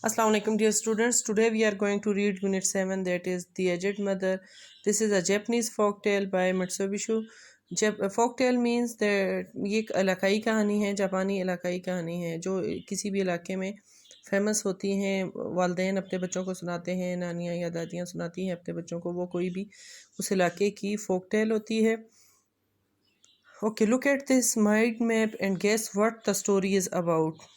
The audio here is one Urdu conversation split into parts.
Assalamu alaikum dear students. Today we are going to read unit 7, that is The Aged Mother. This is a Japanese folk tale by Matsubishi. Folk tale means that یہ ایک علاقائی کہانی ہے، جاپانی علاقائی کہانی ہے جو کسی بھی علاقے میں فیمس ہوتی ہیں. والدین اپنے بچوں کو سناتے ہیں، نانیاں یا دادیاں سناتی ہیں اپنے بچوں کو. وہ کوئی بھی اس علاقے کی فوک ٹیل ہوتی ہے. Okay, look at this mind map and guess what the story is about.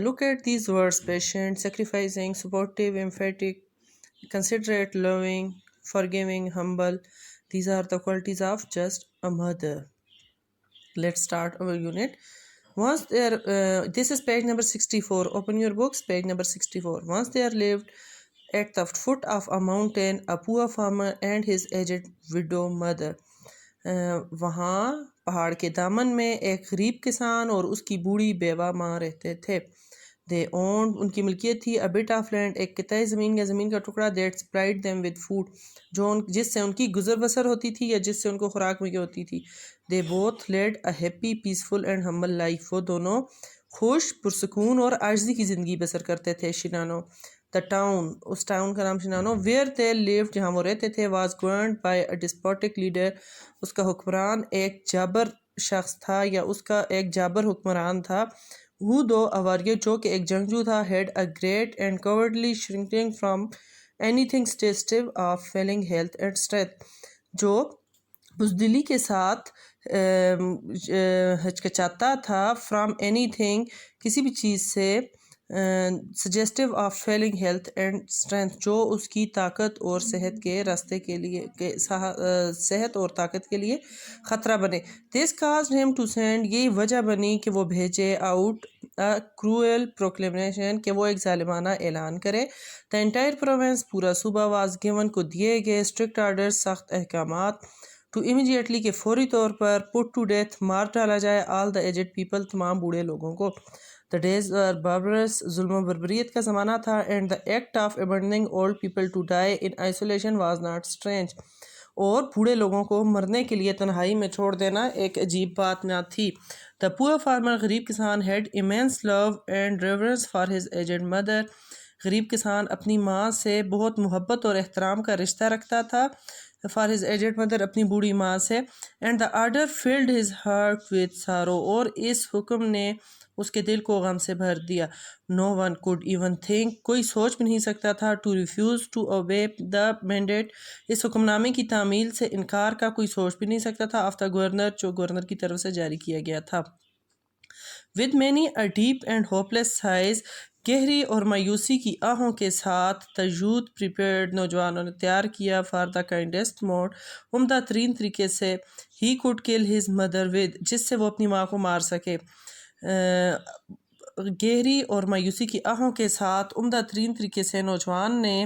Look at these words: patient, sacrificing, supportive, emphatic, considerate, loving, forgiving, humble. These are the qualities of just a mother. Let's start our unit. This is page number 64. Open your books, page number 64. Once there lived at the foot of a mountain a poor farmer and his aged widow mother. وہاں پہاڑ کے دامن میں ایک غریب کسان اور اس کی بوڑھی بیوہ ماں رہتے تھے. They owned, ان کی ملکیت تھی a bit of land, ایک قطعہ زمین یا زمین کا ٹکڑا that supplied them with food, جس سے ان کی گزر بسر ہوتی تھی یا جس سے ان کو خوراک مہیا ہوتی تھی. They both led a happy, peaceful and humble life. وہ دونوں خوش، پرسکون اور عاجزی کی زندگی بسر کرتے تھے. شینانو The town, اس ٹاؤن کا نام شینانو, where they lived, جہاں وہ رہتے تھے, was governed by a despotic leader. اس کا حکمران ایک جابر شخص تھا یا اس کا ایک جابر حکمران تھا. who though a warrior, جو کہ ایک جنگجو تھا, had a great and cowardly shrinking from anything suggestive of failing health and strength. جو بزدلی کے ساتھ ہچکچاتا تھا from anything, کسی بھی چیز سے, suggestive of failing health and strength, جو اس کی طاقت اور صحت کے راستے کے لیے صحت اور طاقت کے لیے خطرہ بنے. This caused him to send, یہی وجہ بنی کہ وہ بھیجے out a cruel proclamation, کہ وہ ایک ظالمانہ اعلان کرے. The entire province, پورا صوبہ, was given, کو دیے گئے strict orders, سخت احکامات, to immediately, کہ فوری طور پر, put to death, مار ڈالا جائے, all the aged people, تمام بوڑھے لوگوں کو. The days were barbarous, ظلم و بربریت کا زمانہ تھا, and the act of abandoning old people to die in isolation was not strange. اور بوڑھے لوگوں کو مرنے کے لیے تنہائی میں چھوڑ دینا ایک عجیب بات نہ تھی. The poor farmer, غریب کسان, had immense love and reverence for his aged mother. غریب کسان اپنی ماں سے بہت محبت اور احترام کا رشتہ رکھتا تھا. For his aged mother, اپنی بوڑھی ماں سے. And the order filled his heart with sorrow, اور اس حکم نے اس کے دل کو غم سے بھر دیا. No one could even think, کوئی سوچ بھی نہیں سکتا تھا, to refuse to obey the mandate, اس حکم نامے کی تعمیل سے انکار کا کوئی سوچ بھی نہیں سکتا تھا, of the governor, جو گورنر کی طرف سے جاری کیا گیا تھا. With many a deep and hopeless sighs, گہری اور مایوسی کی آہوں کے ساتھ, the youth prepared, نوجوانوں نے تیار کیا, for the kindest mode, عمدہ ترین طریقے سے, he could kill his mother with, جس سے وہ اپنی ماں کو مار سکے. گہری اور مایوسی کی آہوں کے ساتھ عمدہ ترین طریقے سے نوجوان نے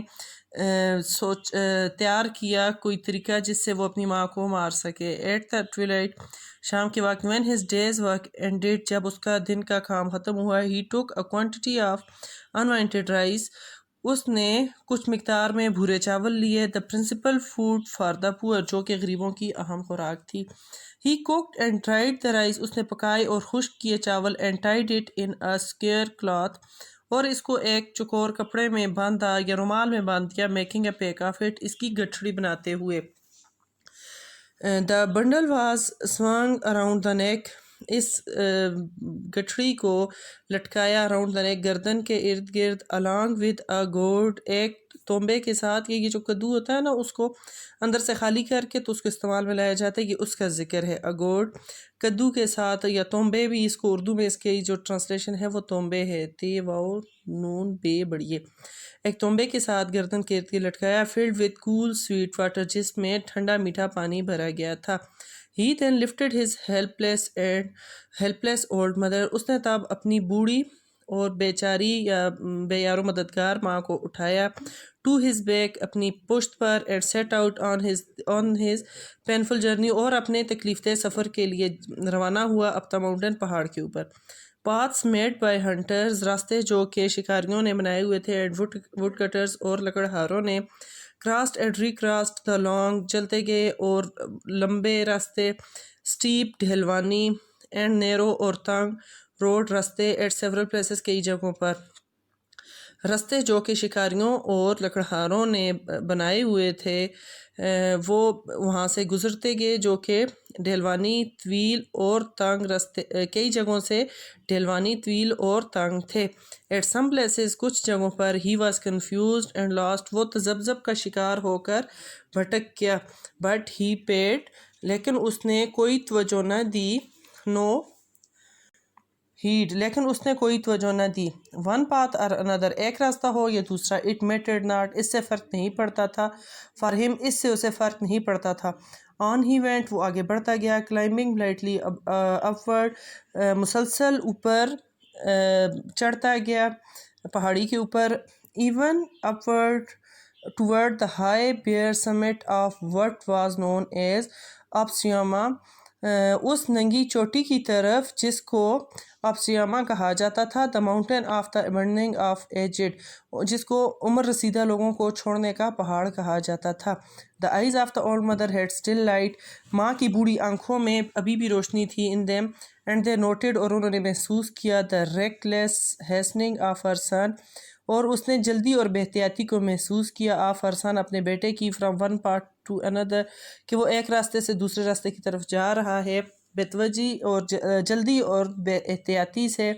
تیار کیا کوئی طریقہ جس سے وہ اپنی ماں کو مار سکے. At the twilight, شام کے وقت, when his day's work ended, جب اس کا دن کا کام ختم ہوا, he took a quantity of unwanted rice, اس نے کچھ مقدار میں بھورے چاول لیے, the principal food for the poor, جو کہ غریبوں کی اہم خوراک تھی. He cooked and dried the rice, اس نے پکائے اور خشک کیے چاول, and tied it in a square cloth, اور اس کو ایک چکور کپڑے میں باندھا یا رومال میں باندھ دیا, making a pack of it, اس کی گٹھڑی بناتے ہوئے. The bundle was swung around the neck, اس گٹھڑی کو لٹکایا, around the neck, گردن کے ارد گرد, along with a gourd, ایک تونبے کے ساتھ. یہ جو کدو ہوتا ہے نا, اس کو اندر سے خالی کر کے تو اس کو استعمال میں لایا جاتا ہے, یہ اس کا ذکر ہے. a gourd, کدو کے ساتھ, یا تونبے بھی اس کو اردو میں اس کی جو ٹرانسلیشن ہے وہ تونبے ہے, تے واؤ نون بے بڑیے, ایک تونبے کے ساتھ گردن کے ارد گرد لٹکایا, filled with cool sweet water, جس میں ٹھنڈا میٹھا پانی بھرا گیا تھا. He then lifted his helpless old mother, اس نے تب اپنی بوڑھی اور بیچاری یا بے یار و مددگار ماں کو اٹھایا, to his back, اپنی پشت پر, and set out on his painful journey, اور اپنے تکلیف دہ سفر کے لیے روانہ ہوا up the mountain, پہاڑ کے اوپر. Paths made by hunters, راستے جو کہ شکاریوں نے بنائے ہوئے تھے, and woodcutters, اور لکڑہاروں نے, crossed and recrossed the long, چلتے گئے اور لمبے راستے, steep, ڈھلوانی, and narrow, اور تنگ, road, راستے, at several places, کئی جگہوں پر. رستے جو کہ شکاریوں اور لکڑہاروں نے بنائے ہوئے تھے وہ وہاں سے گزرتے گئے، جو کہ ڈھلوانی، طویل اور تنگ رستے، کئی جگہوں سے ڈھلوانی، طویل اور تنگ تھے۔ ایٹ سم پلیسز، کچھ جگہوں پر he was confused and lost, وہ تذبذب کا شکار ہو کر بھٹک گیا۔ بٹ ہی پیڈ، لیکن اس نے کوئی توجہ نہ دی، نو ہیڈ، لیکن اس نے کوئی توجہ نہ دی۔ ون پاتھ اور اندر، ایک راستہ ہو یا دوسرا، اٹ میٹرڈ ناٹ، اس سے فرق نہیں پڑتا تھا، فار ہم، اس سے اسے فرق نہیں پڑتا تھا۔ آن ہی وینٹ، وہ آگے بڑھتا گیا، کلائمبنگ لائٹلی اپورڈ، مسلسل اوپر چڑھتا گیا پہاڑی کے اوپر، even upward toward the high bare summit of what was known as Obasuteyama, اس ننگی چوٹی کی طرف جس کو اپسیاما کہا جاتا تھا، the mountain of the abandoning of aged, جس کو عمر رسیدہ لوگوں کو چھوڑنے کا پہاڑ کہا جاتا تھا۔ The eyes of the old mother had still light, ماں کی بوڑھی آنکھوں میں ابھی بھی روشنی تھی، in them, and they noted, اور انہوں نے محسوس کیا، دا ریکلیس ہیسننگ آف ہر سن، اور اس نے جلدی اور بے احتیاطی کو محسوس کیا، آف ہر سن، اپنے بیٹے کی، فرام ون پارٹ ٹو اندر، کہ وہ ایک راستے سے دوسرے راستے کی طرف جا رہا ہے، بے توجہی اور جلدی اور بے احتیاطی سے۔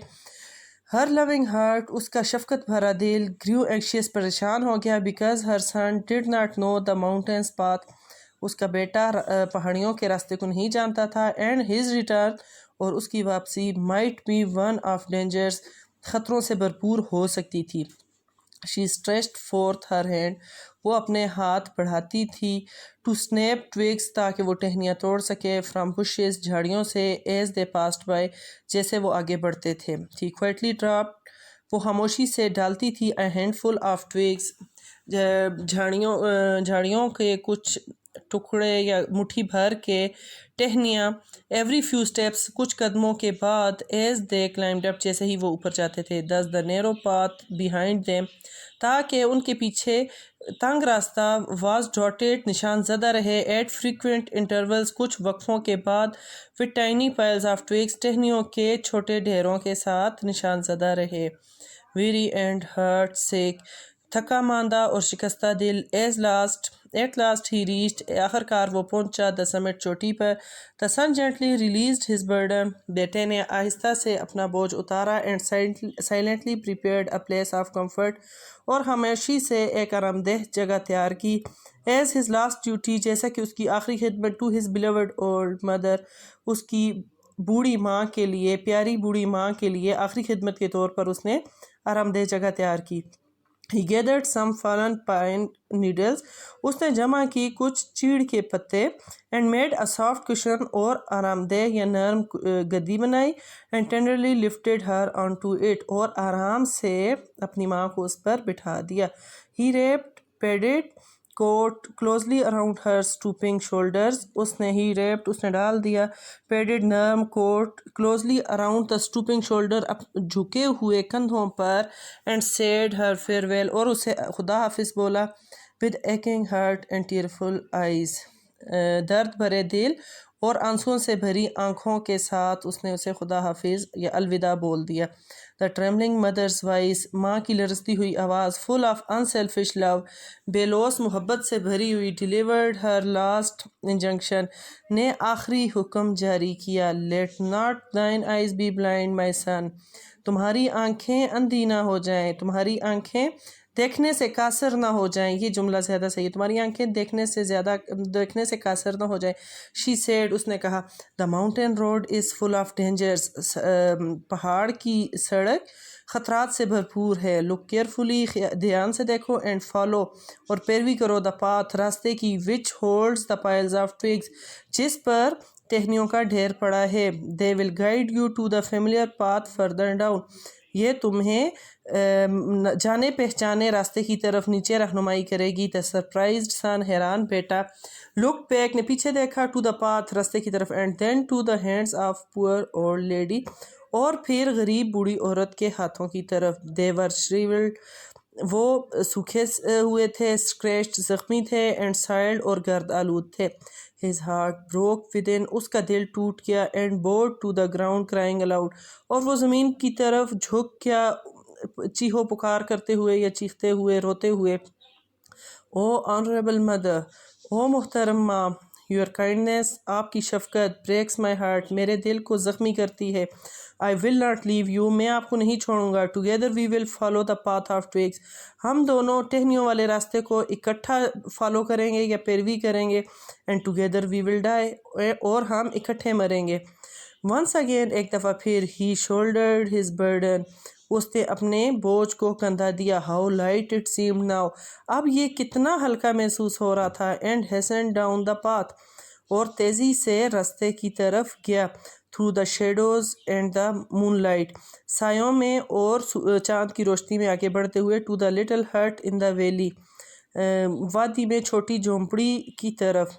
ہر لونگ ہارٹ، اس کا شفقت بھرا دل، گریو اینکشیس، پریشان ہو گیا، because her son did not know the mountain's path, اس کا بیٹا پہاڑیوں کے راستے کو نہیں جانتا تھا، اینڈ ہز ریٹرن، اور اس کی واپسی، might be one of dangerous, خطروں سے بھرپور ہو سکتی تھی۔ She stretched forth her hand, وہ اپنے ہاتھ بڑھاتی تھی، ٹو سنیپ ٹویگس، تاکہ وہ ٹہنیاں توڑ سکے، فرام بشز، جھاڑیوں سے، ایز دے پاسڈ بائی، جیسے وہ آگے بڑھتے تھے۔ شی کوائٹلی ڈراپڈ، وہ خاموشی سے ڈالتی تھی، اے ہینڈ فل آف ٹویگس، جھاڑیوں کے کچھ ٹکڑے یا مٹھی بھر کے ٹہنیاں، ایوری فیو اسٹیپس، کچھ قدموں کے بعد، ایز دے کلائمڈ اپ، جیسے ہی وہ اوپر جاتے تھے، دس دا نیرو پاتھ بیہائنڈ دیم، تاکہ ان کے پیچھے تنگ راستہ، واز ڈاٹڈ، نشان زدہ رہے، ایٹ فریکوینٹ انٹرولز، کچھ وقفوں کے بعد، وتھ ٹائنی پائلز آف ٹویگس، ٹہنیوں کے چھوٹے ڈھیروں کے ساتھ نشان زدہ رہے۔ ویری اینڈ ہارٹ سیک، تھکا ماندہ اور شکستہ دل، ایٹ لاسٹ ہی ریچڈ، آخر کار وہ پہنچا، دا سمٹ، چوٹی پر، دا سن جینٹلی ریلیزڈ ہز برڈن، بیٹے نے آہستہ سے اپنا بوجھ اتارا، and silently prepared a place of comfort, اور خاموشی سے ایک آرام دہ جگہ تیار کی، ایز ہز لاسٹ ڈیوٹی، جیسا کہ اس کی آخری خدمت، ٹو ہز بیلوڈ اولڈ مدر، اس کی بوڑھی ماں کے لیے، پیاری بوڑھی ماں کے لیے آخری خدمت کے طور پر اس نے آرام دہ جگہ تیار کی۔ He gathered some fallen pine needles، اس نے جمع کی کچھ چیڑ کے پتے، and made a soft cushion، اور آرام دہ یا نرم گدی بنائی، and tenderly lifted her onto it، اور آرام سے اپنی ماں کو اس پر بٹھا دیا۔ He wrapped padded coat closely around her stooping shoulders، اس نے ڈال دیا پیڈڈ نرم کوٹ closely around the stooping shoulder، جھکے ہوئے کندھوں پر، and said her farewell، اور اسے خدا حافظ بولا، with aching heart and tearful eyes، درد بھرے دل اور آنسوؤں سے بھری آنکھوں کے ساتھ اس نے اسے خدا حافظ یا الوداع بول دیا۔ The trembling mother's voice، ماں کی لرزتی ہوئی آواز، full of unselfish love، بے لوث محبت سے بھری ہوئی، delivered her last injunction، نے آخری حکم جاری کیا، let not thine eyes be blind my son، تمہاری آنکھیں اندھی نہ ہو جائیں، تمہاری آنکھیں دیکھنے سے قاصر نہ ہو جائیں، یہ جملہ زیادہ صحیح ہے، تمہاری آنکھیں دیکھنے سے قاصر نہ ہو جائیں۔ She said، اس نے کہا، the mountain road is full of dangers، پہاڑ کی سڑک خطرات سے بھرپور ہے، look carefully، دھیان سے دیکھو، and follow، اور پیروی کرو، the path، راستے کی، which holds the piles of twigs، جس پر ٹہنیوں کا ڈھیر پڑا ہے، they will guide you to the familiar path further down، یہ تمہیں جانے پہچانے راستے کی طرف نیچے رہنمائی کرے گی۔ the surprised son، حیران بیٹا، looked back، نے پیچھے دیکھا، to the path، راستے کی طرف، and then to the hands of poor old lady، اور پھر غریب بوڑھی عورت کے ہاتھوں کی طرف، they were shriveled، وہ سوکھے ہوئے تھے، scratched، زخمی تھے، and soiled، اور گرد آلود تھے۔ his heart broke within، اس کا دل ٹوٹ گیا، and bowed to the ground crying aloud، اور وہ زمین کی طرف جھک گیا چیخو پکار کرتے ہوئے یا چیختے ہوئے روتے ہوئے. او آنریبل مدر، او محترم ماں، یور کائنڈنیس، آپ کی شفقت، بریکس مائی ہارٹ، میرے دل کو زخمی کرتی ہے. آئی ول ناٹ لیو یو، میں آپ کو نہیں چھوڑوں گا. Together we will follow the path of twigs, ہم دونوں ٹہنیوں والے راستے کو اکٹھا فالو کریں گے یا پیروی کریں گے. اینڈ ٹوگیدر وی ول ڈائی، اور ہم اکٹھے مریں گے. ونس اگین، ایک دفعہ پھر، ہی شولڈرڈ ہز برڈن، اس نے اپنے بوجھ کو کندھا دیا. How light it seemed now, اب یہ کتنا ہلکا محسوس ہو رہا تھا. And hastened down the path, اور تیزی سے راستے کی طرف گیا. Through the shadows and the moon light, سایوں میں اور چاند کی روشنی میں آگے بڑھتے ہوئے. To the little hut in the valley, وادی میں چھوٹی جھونپڑی کی طرف.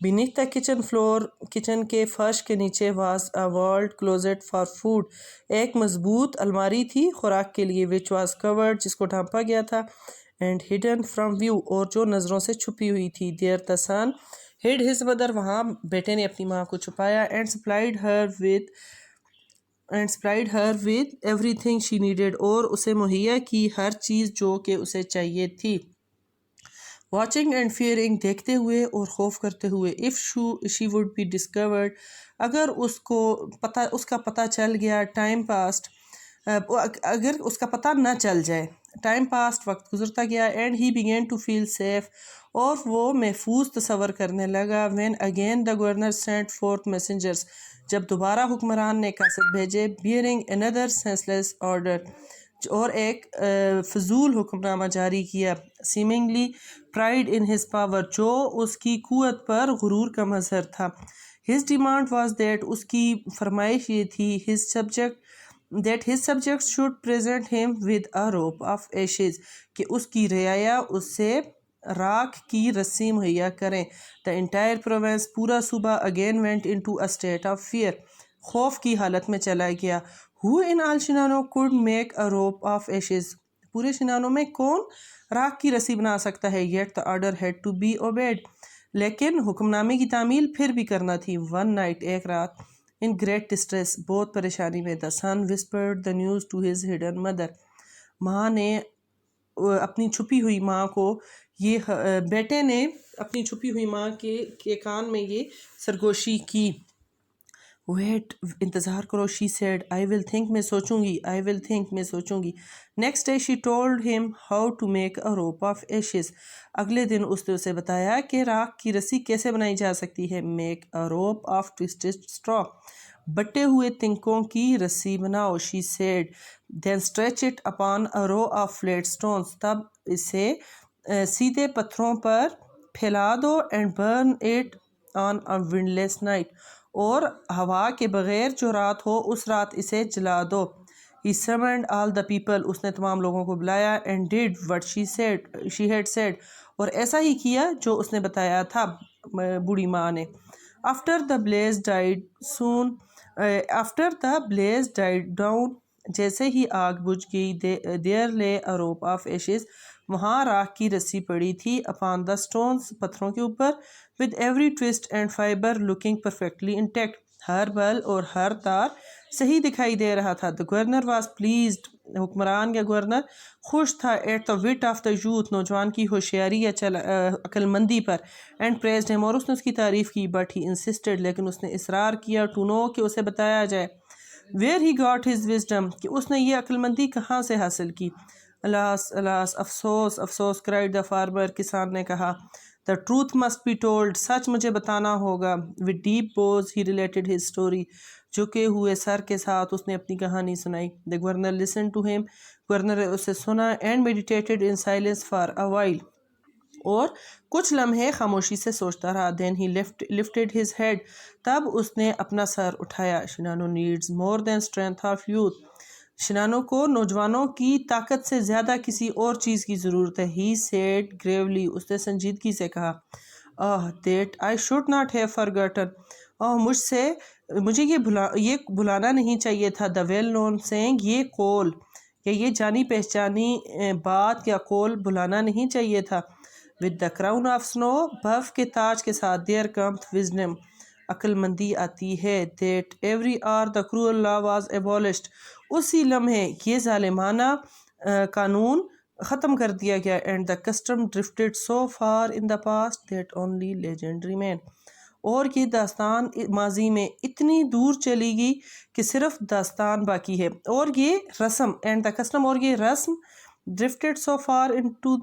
Beneath the kitchen floor, kitchen کے فرش کے نیچے. Was a walled closet for food, ایک مضبوط الماری تھی خوراک کے لیے. وچ واز کورڈ، جس کو ڈھانپا گیا تھا. اینڈ ہڈن فرام ویو، اور جو نظروں سے چھپی ہوئی تھی. There the son hid his mother, وہاں بیٹے نے اپنی ماں کو چھپایا. And supplied her with everything she needed, اور اسے مہیا کی ہر چیز جو کہ اسے چاہیے تھی. واچنگ اینڈ فیئرنگ، دیکھتے ہوئے اور خوف کرتے ہوئے. If she would be discovered, اگر اس کا پتہ چل گیا. ٹائم پاسڈ، اگر اس کا پتہ نہ چل جائے. ٹائم پاسڈ، وقت گزرتا گیا. And he begin to feel safe, اور وہ محفوظ تصور کرنے لگا. When again the governor sent forth messengers, جب دوبارہ حکمران نے قاصد بھیجے. بیئرنگ اندر سینسلیس آرڈر، اور ایک فضول حکم نامہ جاری کیا. Seemingly pride in his power, جو اس کی قوت پر غرور کا مظہر تھا. ہز ڈیمانڈ واز دیٹ، اس کی فرمائش یہ تھی. That his subjects should present ہم with a rope of Ashes, کہ اس کی رعایا اس سے راکھ کی رسی مہیا کریں. دا انٹائر پروونس، پورا صوبہ. Again went into a state of fear, خوف کی حالت میں چلا گیا. ہو ان آل شنانو could make a rope of Ashes, پورے شنانوں میں کون راکھ کی رسی بنا سکتا ہے. Yet the order had to be obeyed, لیکن حکم نامے کی تعمیل پھر بھی کرنا تھی. ون نائٹ، ایک رات. ان گریٹ ڈسٹریس، بہت پریشانی میں. The son whispered the news to his hidden mother, ماں نے اپنی چھپی ہوئی ماں کو بیٹے نے اپنی چھپی ہوئی ماں کے کان میں یہ سرگوشی کی. ویٹ، انتظار کرو. She said, I will think, میں سوچوں گی. آئی ول تھنک، میں سوچوں گی. Next day she told him how to make a rope of Ashes, اگلے دن اس نے اسے بتایا کہ راکھ کی رسی کیسے بنائی جا سکتی ہے. Make a rope of twisted اسٹرا، بٹے ہوئے تنکوں کی رسی بناؤ. She said, then stretch it upon a row of flat stones, تب اسے سیدھے پتھروں پر پھیلا دو. And burn it on a windless night, اور ہوا کے بغیر جو رات ہو اس رات اسے جلا دو. He summoned all the people، اس نے تمام لوگوں کو بلایا. And did what she had said، اور ایسا ہی کیا جو اس نے بتایا تھا بوڑھی ماں نے. After the blaze died down، جیسے ہی آگ بجھ گئی. There lay a rope of ashes، وہاں راکھ کی رسی پڑی تھی. Upon the stones، پتھروں کے اوپر. With every twist and fiber looking perfectly intact، ہر بل اور ہر تار صحیح دکھائی دے رہا تھا. The governor was pleased، حکمران یا گورنر خوش تھا. At the wit of the youth، نوجوان کی ہوشیاری یا عقل مندی پر. And praised him، اور اس نے اس کی تعریف کی. But he insisted، لیکن اس نے اصرار کیا. To know، کہ اسے بتایا جائے. Where he got his wisdom، کہ اس نے یہ عقل مندی کہاں سے حاصل کی. Alas، alas، افسوس، افسوس. Cried the farmer، کسان نے کہا. The truth must be told، سچ مجھے بتانا ہوگا. With deep bows he related his story، جھکے ہوئے سر کے ساتھ اس نے اپنی کہانی سنائی. The governor listened to him، governor نے اسے سنا. And meditated in silence for a while، اور کچھ لمحے خاموشی سے سوچتا رہا. Then he lifted his head، تب اس نے اپنا سر اٹھایا. Shinano needs more than strength of youth، شنانو کو نوجوانوں کی طاقت سے زیادہ کسی اور چیز کی ضرورت ہے. He said gravely، اس نے سنجیدگی سے کہا. That I should not have forgotten، مجھے یہ بھلانا نہیں چاہیے تھا. The well known saying، یہ قول یا یہ جانی پہچانی بات یا قول بھلانا نہیں چاہیے تھا. With the crown of snow، برف کے تاج کے ساتھ. There comes wisdom، عقل مندی آتی ہے. That every hour the cruel law was abolished، اسی لمحے یہ ظالمانہ قانون ختم کر دیا گیا. And the custom drifted so far in the past that only legend remain. اور یہ داستان ماضی میں اتنی دور چلی گئی کہ صرف داستان باقی ہے. اور یہ رسم اینڈ دا کسٹم اور یہ رسم ڈرفٹیڈ سو فار انٹو